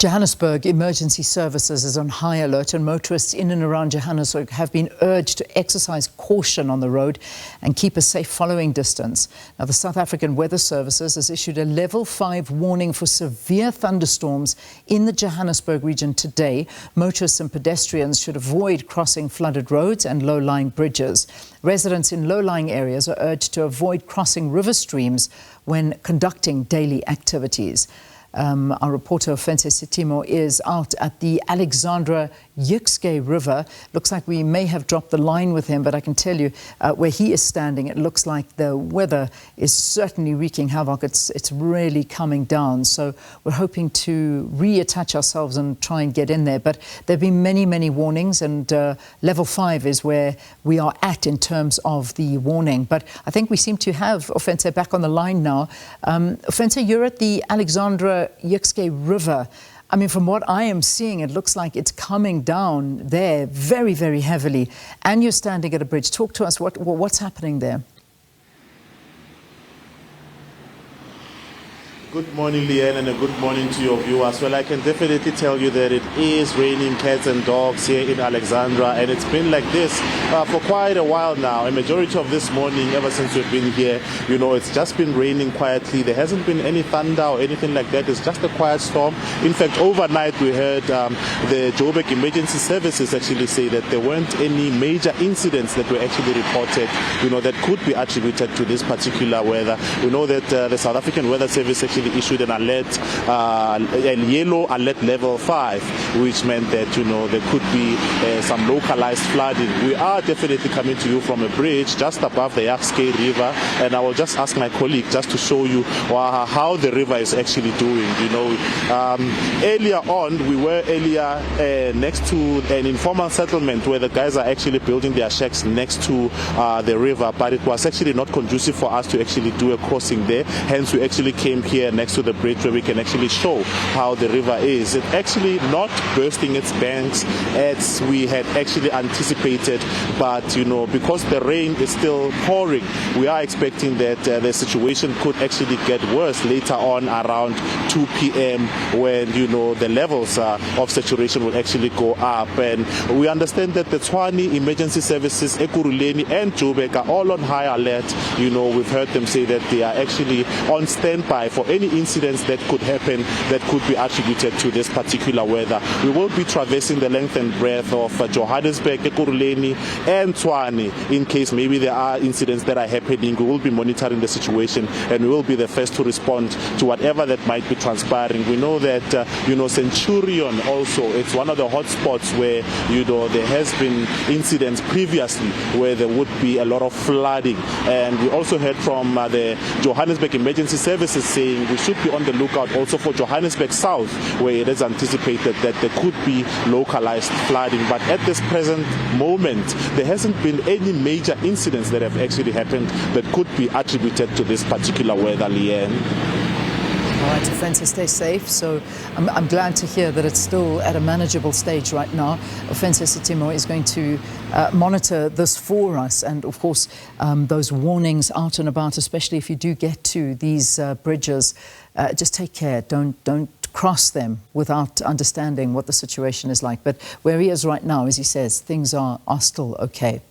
Johannesburg Emergency Services is on high alert, and motorists in and around Johannesburg have been urged to exercise caution on the road and keep a safe following distance. Now, the South African Weather Services has issued a level 5 warning for severe thunderstorms in the Johannesburg region today. Motorists and pedestrians should avoid crossing flooded roads and low-lying bridges. Residents in low-lying areas are urged to avoid crossing river streams when conducting daily activities. Our reporter Ofentse Setimo is out at the Alexandra Jukskei River. Looks like we may have dropped the line with him, but I can tell you where he is standing, it looks like the weather is certainly wreaking havoc. It's really coming down. So we're hoping to reattach ourselves and try and get in there. But there have been many, many warnings, and level 5 is where we are at in terms of the warning. But I think we seem to have Ofentse back on the line now. Ofentse, you're at the Alexandra Jukskei River. I mean, from what I am seeing, it looks like it's coming down there very, very heavily. And you're standing at a bridge. Talk to us, what's happening there? Good morning, Leanne, and a good morning to your viewers. Well, I can definitely tell you that it is raining cats and dogs here in Alexandra, and it's been like this for quite a while now. A majority of this morning, ever since we've been here, you know, it's just been raining quietly. There hasn't been any thunder or anything like that. It's just a quiet storm. In fact, overnight we heard the Johannesburg Emergency Services actually say that there weren't any major incidents that were actually reported, you know, that could be attributed to this particular weather. We know that the South African Weather Service actually issued an alert, a yellow alert level 5, which meant that, you know, there could be some localized flooding. We are definitely coming to you from a bridge just above the Jukskei River, and I will just ask my colleague just to show you how the river is actually doing. You know, earlier on, we were next to an informal settlement where the guys are actually building their shacks next to the river, but it was actually not conducive for us to actually do a crossing there. Hence, we actually came here next to the bridge where we can actually show how the river is. It's actually not bursting its banks as we had actually anticipated, but, you know, because the rain is still pouring, we are expecting that the situation could actually get worse later on around 2 p.m. when, you know, the levels of saturation will actually go up. And we understand that the Tshwane Emergency Services, Ekurhuleni and Joburg are all on high alert. You know, we've heard them say that they are actually on standby for any incidents that could happen that could be attributed to this particular weather. We will be traversing the length and breadth of Johannesburg, Ekurhuleni and Tshwane in case maybe there are incidents that are happening. We will be monitoring the situation, and we will be the first to respond to whatever that might be transpiring. We know that, you know, Centurion also, it's one of the hot spots where, you know, there has been incidents previously where there would be a lot of flooding. And we also heard from the Johannesburg Emergency Services saying we should be on the lookout also for Johannesburg South, where it is anticipated that there could be localized flooding. But at this present moment, there hasn't been any major incidents that have actually happened that could be attributed to this particular weather, Leanne. All right, Ofentse, stay safe. So I'm glad to hear that it's still at a manageable stage right now. Ofentse Setimo is going to monitor this for us, and of course those warnings out and about, especially if you do get to these bridges, just take care. Don't cross them without understanding what the situation is like. But where he is right now, as he says, things are still okay.